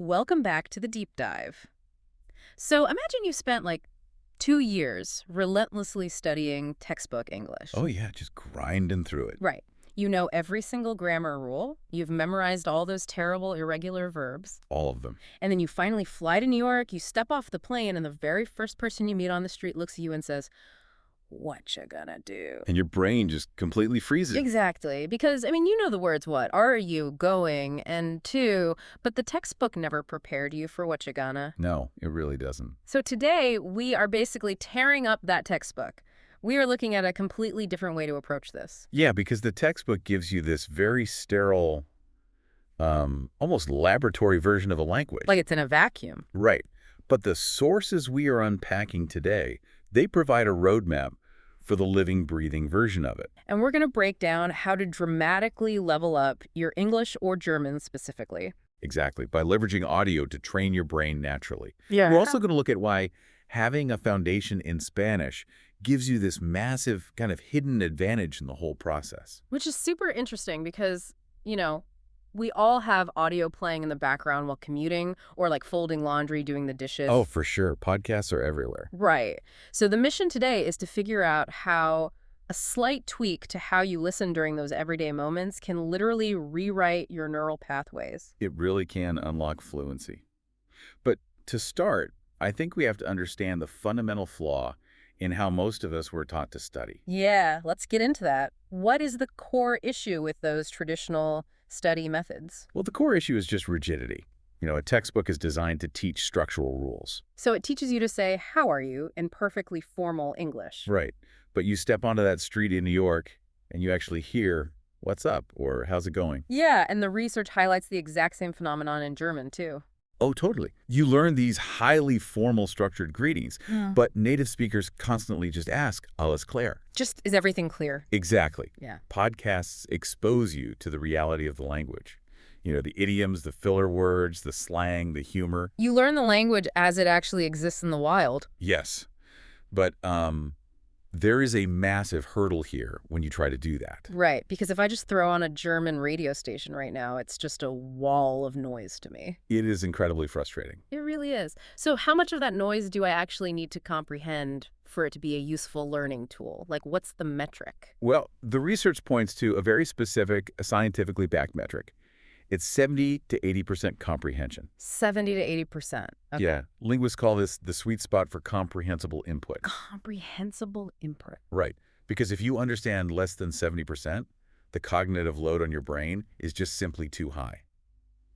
Welcome back to the deep dive. So imagine you spent like 2 years relentlessly studying textbook English. Oh, yeah, just grinding through it. Right. You know every single grammar rule. You've memorized all those terrible irregular verbs. All of them. And then you finally fly to New York, you step off the plane, and the very first person you meet on the street looks at you and says, "What you gonna do?" And your brain just completely freezes. Exactly. Because, I mean, you know the words, what? Are you going? And to, but the textbook never prepared you for what you gonna. No, it really doesn't. So today, we are basically tearing up that textbook. We are looking at a completely different way to approach this. Yeah, because the textbook gives you this very sterile, almost laboratory version of a language. Like it's in a vacuum. Right. But the sources we are unpacking today, they provide a roadmap for the living, breathing version of it. And we're going to break down how to dramatically level up your English or German specifically. Exactly, by leveraging audio to train your brain naturally. Yeah. We're also going to look at why having a foundation in Spanish gives you this massive kind of hidden advantage in the whole process. Which is super interesting because, we all have audio playing in the background while commuting or like folding laundry, doing the dishes. Oh, for sure. Podcasts are everywhere. Right. So the mission today is to figure out how a slight tweak to how you listen during those everyday moments can literally rewrite your neural pathways. It really can unlock fluency. But to start, I think we have to understand the fundamental flaw in how most of us were taught to study. Yeah, let's get into that. What is the core issue with those traditional study methods? Well, the core issue is just rigidity. A textbook is designed to teach structural rules. So it teaches you to say, "How are you?" in perfectly formal English. Right. But you step onto that street in New York and you actually hear, "What's up?" or "How's it going?" Yeah, and the research highlights the exact same phenomenon in German, too. Oh, totally. You learn these highly formal structured greetings, but native speakers constantly just ask, "Alles klar?" Just, is everything clear? Exactly. Yeah. Podcasts expose you to the reality of the language. The idioms, the filler words, the slang, the humor. You learn the language as it actually exists in the wild. Yes. But there is a massive hurdle here when you try to do that. Right, because if I just throw on a German radio station right now, it's just a wall of noise to me. It is incredibly frustrating. It really is. So how much of that noise do I actually need to comprehend for it to be a useful learning tool? Like, what's the metric? Well, the research points to a very specific, scientifically backed metric. It's 70 to 80% comprehension. 70 to 80%. Okay. Yeah. Linguists call this the sweet spot for comprehensible input. Comprehensible input. Right. Because if you understand less than 70%, the cognitive load on your brain is just simply too high.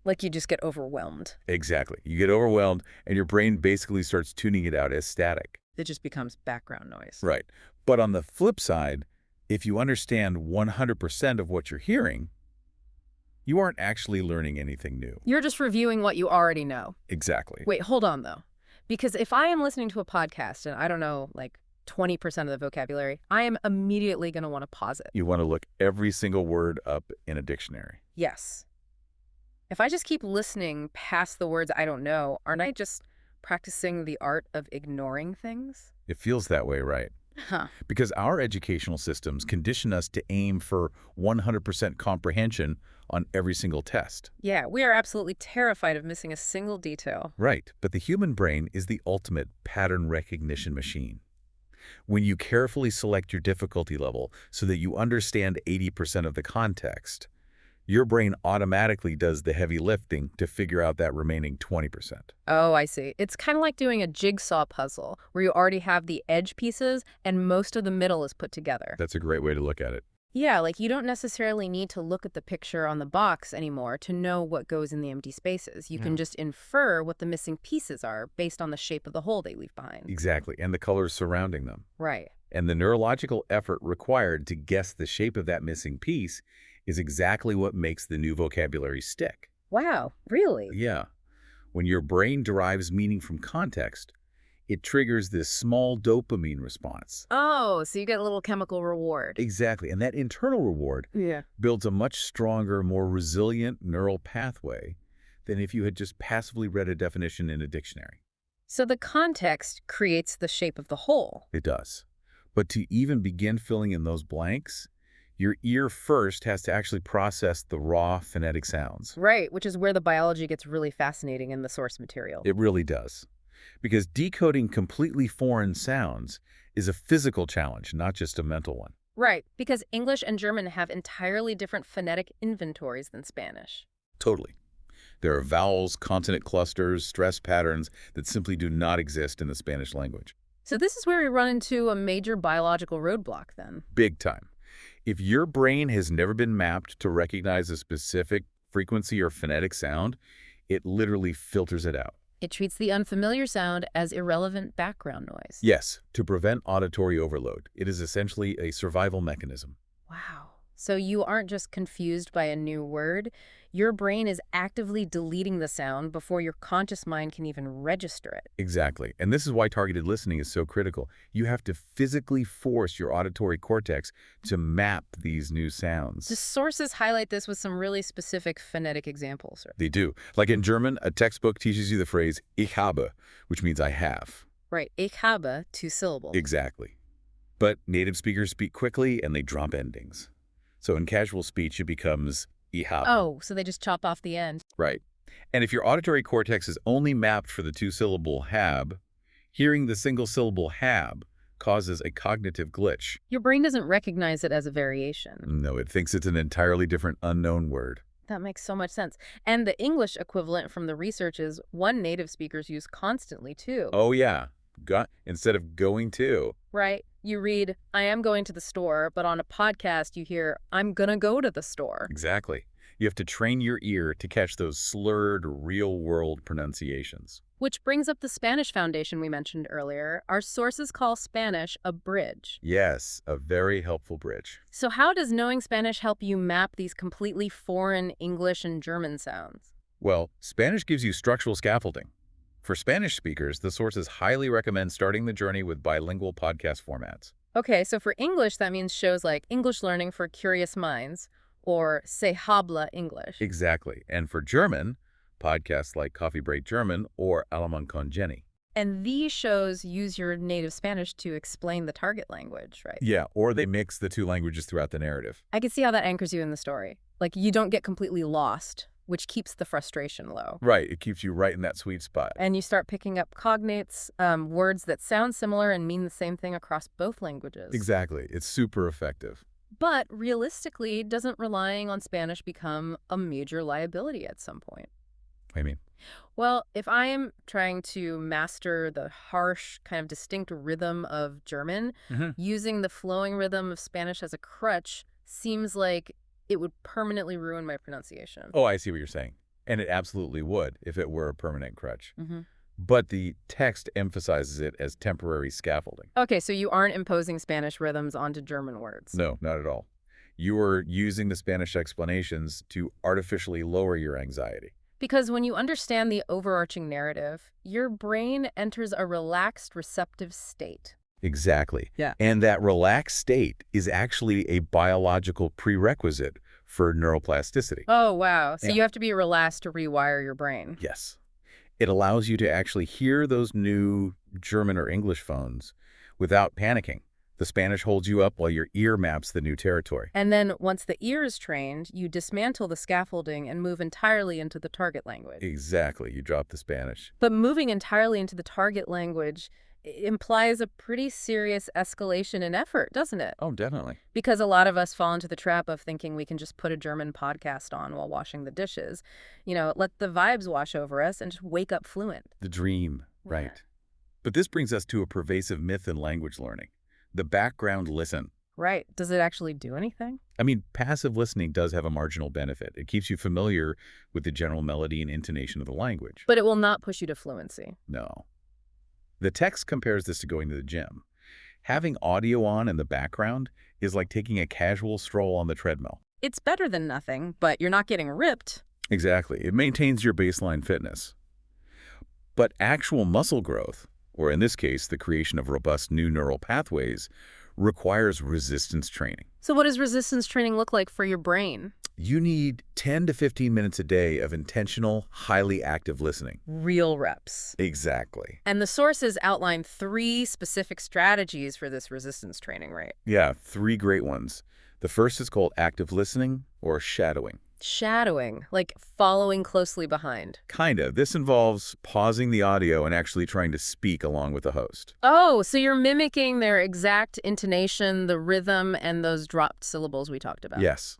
Like you just get overwhelmed. Exactly. You get overwhelmed and your brain basically starts tuning it out as static. It just becomes background noise. Right. But on the flip side, if you understand 100% of what you're hearing, you aren't actually learning anything new. You're just reviewing what you already know. Exactly. Wait, hold on, though. Because if I am listening to a podcast and I don't know, like 20% of the vocabulary, I am immediately going to want to pause it. You want to look every single word up in a dictionary. Yes. If I just keep listening past the words I don't know, aren't I just practicing the art of ignoring things? It feels that way, right? Huh. Because our educational systems condition us to aim for 100% comprehension on every single test. Yeah, we are absolutely terrified of missing a single detail. Right, but the human brain is the ultimate pattern recognition machine. When you carefully select your difficulty level so that you understand 80% of the context, your brain automatically does the heavy lifting to figure out that remaining 20%. Oh, I see. It's kind of like doing a jigsaw puzzle where you already have the edge pieces and most of the middle is put together. That's a great way to look at it. Yeah, like you don't necessarily need to look at the picture on the box anymore to know what goes in the empty spaces. You can just infer what the missing pieces are based on the shape of the hole they leave behind. Exactly, and the colors surrounding them. Right. And the neurological effort required to guess the shape of that missing piece is exactly what makes the new vocabulary stick. Wow, really? Yeah. When your brain derives meaning from context, it triggers this small dopamine response. Oh, so you get a little chemical reward. Exactly. And that internal reward builds a much stronger, more resilient neural pathway than if you had just passively read a definition in a dictionary. So the context creates the shape of the whole. It does. But to even begin filling in those blanks, Your ear first has to actually process the raw phonetic sounds. Right, which is where the biology gets really fascinating in the source material. It really does. Because decoding completely foreign sounds is a physical challenge, not just a mental one. Right, because English and German have entirely different phonetic inventories than Spanish. Totally. There are vowels, consonant clusters, stress patterns that simply do not exist in the Spanish language. So this is where we run into a major biological roadblock then. Big time. If your brain has never been mapped to recognize a specific frequency or phonetic sound, it literally filters it out. It treats the unfamiliar sound as irrelevant background noise. Yes, to prevent auditory overload. It is essentially a survival mechanism. Wow. So you aren't just confused by a new word. Your brain is actively deleting the sound before your conscious mind can even register it. Exactly. And this is why targeted listening is so critical. You have to physically force your auditory cortex to map these new sounds. The sources highlight this with some really specific phonetic examples. They do. Like in German, a textbook teaches you the phrase ich habe, which means I have. Right. Ich habe, 2 syllables. Exactly. But native speakers speak quickly and they drop endings. So in casual speech, it becomes ich habe. Oh, so they just chop off the end. Right. And if your auditory cortex is only mapped for the 2-syllable have, hearing the single-syllable have causes a cognitive glitch. Your brain doesn't recognize it as a variation. No, it thinks it's an entirely different unknown word. That makes so much sense. And the English equivalent from the research is one native speakers use constantly, too. Oh, yeah. Instead of going to. Right? You read, I am going to the store, but on a podcast you hear, I'm gonna go to the store. Exactly. You have to train your ear to catch those slurred, real-world pronunciations. Which brings up the Spanish foundation we mentioned earlier. Our sources call Spanish a bridge. Yes, a very helpful bridge. So how does knowing Spanish help you map these completely foreign English and German sounds? Well, Spanish gives you structural scaffolding. For Spanish speakers, the sources highly recommend starting the journey with bilingual podcast formats. Okay, so for English, that means shows like English Learning for Curious Minds or Se habla English. Exactly. And for German, podcasts like Coffee Break German or Alemán con Jenny. And these shows use your native Spanish to explain the target language, right? Yeah, or they mix the two languages throughout the narrative. I can see how that anchors you in the story. Like, you don't get completely lost, which keeps the frustration low. Right, it keeps you right in that sweet spot. And you start picking up cognates, words that sound similar and mean the same thing across both languages. Exactly, it's super effective. But realistically, doesn't relying on Spanish become a major liability at some point? I mean, well, if I am trying to master the harsh, kind of distinct rhythm of German, using the flowing rhythm of Spanish as a crutch seems like it would permanently ruin my pronunciation. oh, I see what you're saying. And it absolutely would if it were a permanent crutch. Mm-hmm. But the text emphasizes it as temporary scaffolding. Okay, so you aren't imposing Spanish rhythms onto German words. No, not at all. You are using the Spanish explanations to artificially lower your anxiety. Because when you understand the overarching narrative, your brain enters a relaxed, receptive state. Exactly. Yeah. And that relaxed state is actually a biological prerequisite for neuroplasticity. Oh, wow. So Yeah. you have to be relaxed to rewire your brain. Yes. It allows you to actually hear those new German or English phones without panicking. The Spanish holds you up while your ear maps the new territory. And then once the ear is trained, you dismantle the scaffolding and move entirely into the target language. Exactly. You drop the Spanish. But moving entirely into the target language implies a pretty serious escalation in effort, doesn't it? Oh, definitely. Because a lot of us fall into the trap of thinking we can just put a German podcast on while washing the dishes. You know, let the vibes wash over us and just wake up fluent. The dream. Right. But this brings us to a pervasive myth in language learning. The background listen. Right. Does it actually do anything? I mean, passive listening does have a marginal benefit. It keeps you familiar with the general melody and intonation of the language. But it will not push you to fluency. No. The text compares this to going to the gym. Having audio on in the background is like taking a casual stroll on the treadmill. It's better than nothing, but you're not getting ripped. Exactly. It maintains your baseline fitness. But actual muscle growth, or in this case, the creation of robust new neural pathways, requires resistance training. So what does resistance training look like for your brain? You need 10 to 15 minutes a day of intentional, highly active listening. Real reps. Exactly. And the sources outline 3 specific strategies for this resistance training, right? Yeah, 3 great ones. The first is called active listening or shadowing. Shadowing, like following closely behind. Kinda. This involves pausing the audio and actually trying to speak along with the host. Oh, so you're mimicking their exact intonation, the rhythm, and those dropped syllables we talked about. Yes.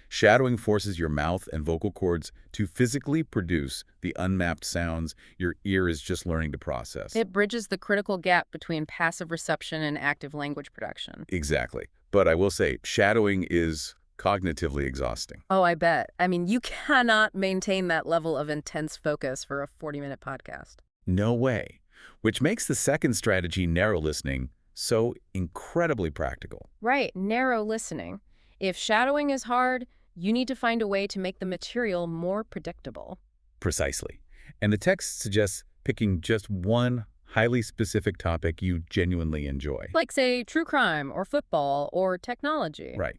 Shadowing forces your mouth and vocal cords to physically produce the unmapped sounds your ear is just learning to process. It bridges the critical gap between passive reception and active language production. Exactly. But I will say, shadowing is cognitively exhausting. Oh, I bet. I mean, you cannot maintain that level of intense focus for a 40-minute podcast. No way. Which makes the second strategy, narrow listening, so incredibly practical. Right, narrow listening. If shadowing is hard, you need to find a way to make the material more predictable. Precisely. And the text suggests picking just one highly specific topic you genuinely enjoy. Like, say, true crime or football or technology. Right.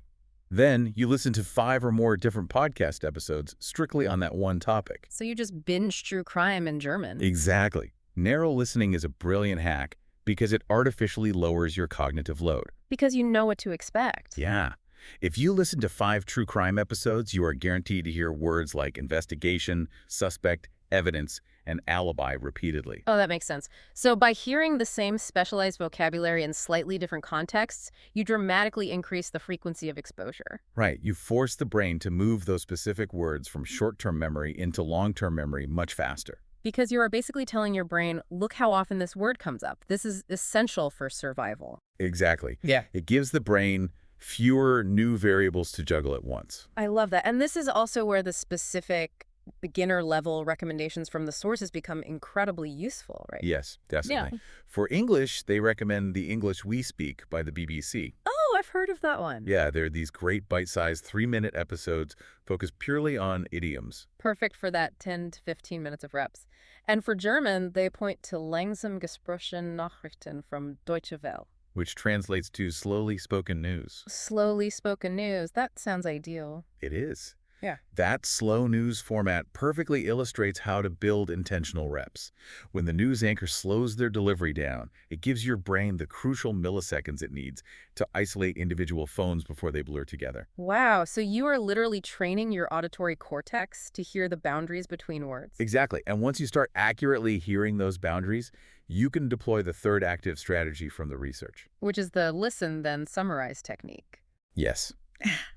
Then you listen to 5 or more different podcast episodes strictly on that one topic. So you just binge true crime in German. Exactly. Narrow listening is a brilliant hack because it artificially lowers your cognitive load. Because you know what to expect. Yeah. If you listen to 5 true crime episodes, you are guaranteed to hear words like investigation, suspect, evidence, and alibi repeatedly. Oh, that makes sense. So by hearing the same specialized vocabulary in slightly different contexts, you dramatically increase the frequency of exposure. Right. You force the brain to move those specific words from short-term memory into long-term memory much faster. Because you are basically telling your brain, look how often this word comes up. This is essential for survival. Exactly. Yeah. It gives the brain fewer new variables to juggle at once. I love that. And this is also where the specific beginner-level recommendations from the sources become incredibly useful, right? Yes, definitely. Yeah. For English, they recommend The English We Speak by the BBC. Oh, I've heard of that one. Yeah, they're these great bite-sized 3-minute episodes focused purely on idioms. Perfect for that 10 to 15 minutes of reps. And for German, they point to langsam gesprochene Nachrichten from Deutsche Welle. Which translates to slowly spoken news. Slowly spoken news. That sounds ideal. It is. Yeah. That slow news format perfectly illustrates how to build intentional reps. When the news anchor slows their delivery down, it gives your brain the crucial milliseconds it needs to isolate individual phones before they blur together. Wow, so you are literally training your auditory cortex to hear the boundaries between words. Exactly. And once you start accurately hearing those boundaries, you can deploy the third active strategy from the research. Which is the listen, then summarize technique. Yes.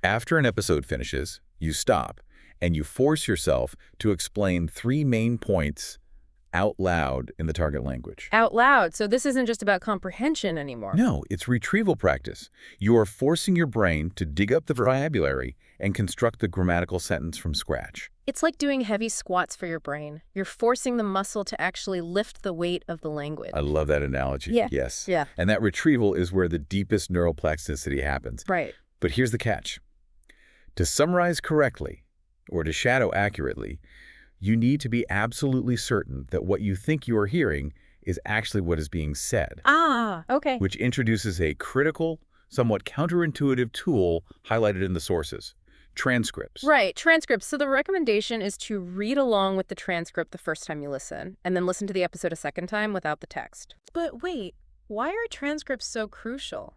After an episode finishes, you stop and you force yourself to explain 3 main points out loud in the target language. Out loud. So this isn't just about comprehension anymore. No, it's retrieval practice. You are forcing your brain to dig up the vocabulary and construct the grammatical sentence from scratch. It's like doing heavy squats for your brain. You're forcing the muscle to actually lift the weight of the language. I love that analogy. Yeah. Yes. Yeah. And that retrieval is where the deepest neuroplasticity happens. Right. But here's the catch. To summarize correctly, or to shadow accurately, you need to be absolutely certain that what you think you are hearing is actually what is being said. Ah, okay. Which introduces a critical, somewhat counterintuitive tool highlighted in the sources. Transcripts. Right, transcripts. So the recommendation is to read along with the transcript the first time you listen, and then listen to the episode a second time without the text. But wait, why are transcripts so crucial?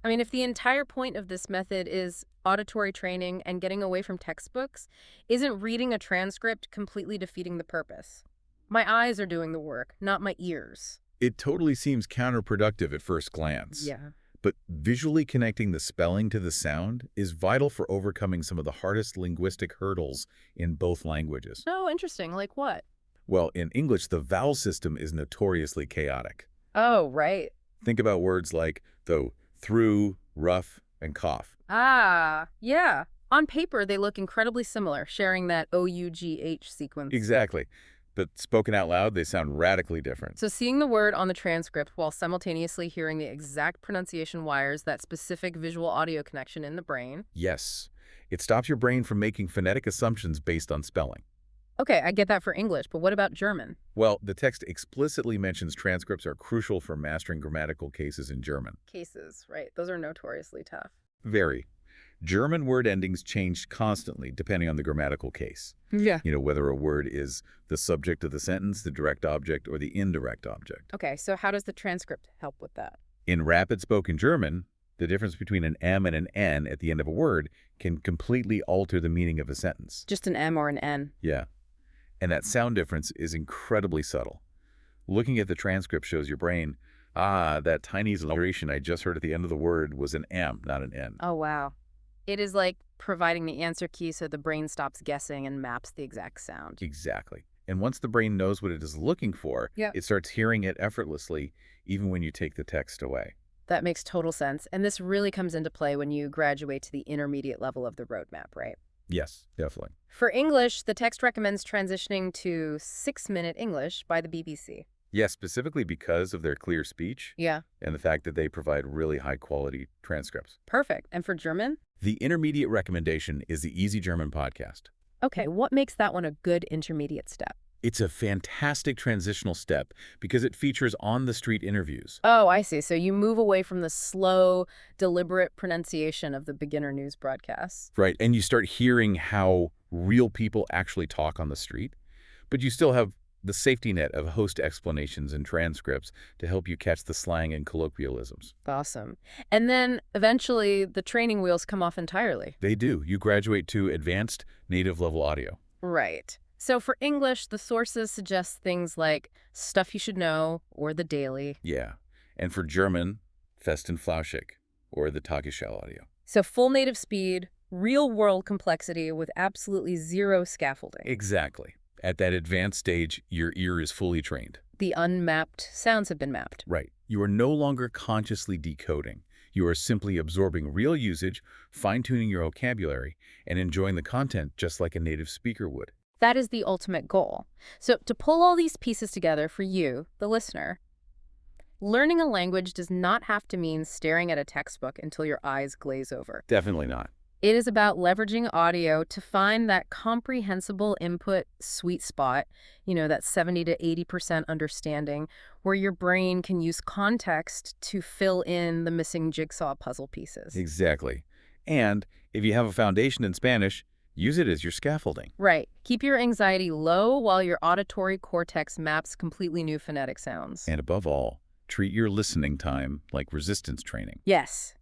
I mean, if the entire point of this method is auditory training and getting away from textbooks, isn't reading a transcript completely defeating the purpose? My eyes are doing the work, not my ears. It totally seems counterproductive at first glance. Yeah. But visually connecting the spelling to the sound is vital for overcoming some of the hardest linguistic hurdles in both languages. Oh, interesting. Like what? Well, in English, the vowel system is notoriously chaotic. Oh, right. Think about words like though, through, rough, and cough. Ah, yeah. On paper, they look incredibly similar, sharing that O-U-G-H sequence. Exactly. But spoken out loud, they sound radically different. So seeing the word on the transcript while simultaneously hearing the exact pronunciation wires that specific visual audio connection in the brain. Yes. It stops your brain from making phonetic assumptions based on spelling. Okay, I get that for English, but what about German? Well, the text explicitly mentions transcripts are crucial for mastering grammatical cases in German. Cases, right. Those are notoriously tough. Very. German word endings change constantly depending on the grammatical case. Yeah. You know, whether a word is the subject of the sentence, the direct object, or the indirect object. Okay, so how does the transcript help with that? In rapid spoken German, The difference between an M and an N at the end of a word can completely alter the meaning of a sentence. Just an M or an N. Yeah. And that sound difference is incredibly subtle. Looking at the transcript shows your brain, that tiny alliteration I just heard at the end of the word was an M, not an N. Oh, wow. It is like providing the answer key so the brain stops guessing and maps the exact sound. Exactly. And once the brain knows what it is looking for, Yep. it starts hearing it effortlessly, even when you take the text away. That makes total sense. And this really comes into play when you graduate to the intermediate level of the roadmap, right? Yes, definitely. For English, the text recommends transitioning to 6-minute English by the BBC. Yes, specifically because of their clear speech Yeah. and the fact that they provide really high-quality transcripts. Perfect. And for German? The intermediate recommendation is the Easy German podcast. Okay, what makes that one a good intermediate step? It's a fantastic transitional step because it features on-the-street interviews. Oh, I see. So you move away from the slow, deliberate pronunciation of the beginner news broadcasts. Right, and you start hearing how real people actually talk on the street, but you still have the safety net of host explanations and transcripts to help you catch the slang and colloquialisms. Awesome. And then eventually the training wheels come off entirely. They do. You graduate to advanced native level audio. Right. So for English, the sources suggest things like Stuff You Should Know or The Daily. Yeah. And for German, Fest und Flauschig, or the Tagesschau audio. So full native speed, real-world complexity with absolutely zero scaffolding. Exactly. At that advanced stage, your ear is fully trained. The unmapped sounds have been mapped. Right. You are no longer consciously decoding. You are simply absorbing real usage, fine-tuning your vocabulary, and enjoying the content just like a native speaker would. That is the ultimate goal. So to pull all these pieces together for you, the listener, learning a language does not have to mean staring at a textbook until your eyes glaze over. Definitely not. It is about leveraging audio to find that comprehensible input sweet spot, that 70 to 80% understanding, where your brain can use context to fill in the missing jigsaw puzzle pieces. Exactly. And if you have a foundation in Spanish, use it as your scaffolding. Right. Keep your anxiety low while your auditory cortex maps completely new phonetic sounds. And above all, treat your listening time like resistance training. Yes.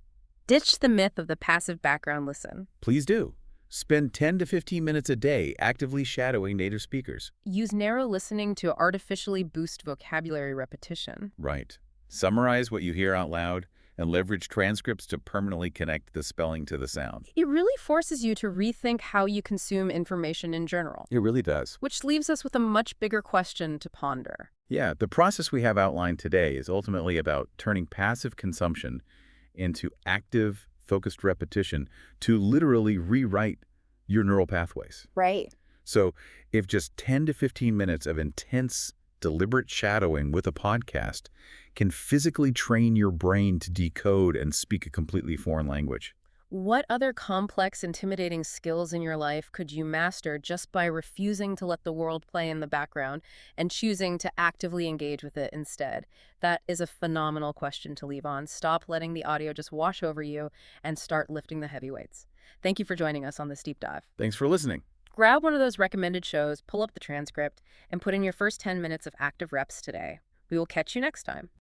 Ditch the myth of the passive background listen. Please do. Spend 10 to 15 minutes a day actively shadowing native speakers. Use narrow listening to artificially boost vocabulary repetition. Right. Summarize what you hear out loud and leverage transcripts to permanently connect the spelling to the sound. It really forces you to rethink how you consume information in general. It really does. Which leaves us with a much bigger question to ponder. Yeah, the process we have outlined today is ultimately about turning passive consumption into active, focused repetition to literally rewrite your neural pathways. Right. So if just 10 to 15 minutes of intense, deliberate shadowing with a podcast can physically train your brain to decode and speak a completely foreign language. What other complex, intimidating skills in your life could you master just by refusing to let the world play in the background and choosing to actively engage with it instead? That is a phenomenal question to leave on. Stop letting the audio just wash over you and start lifting the heavyweights. Thank you for joining us on this deep dive. Thanks for listening. Grab one of those recommended shows, pull up the transcript, and put in your first 10 minutes of active reps today. We will catch you next time.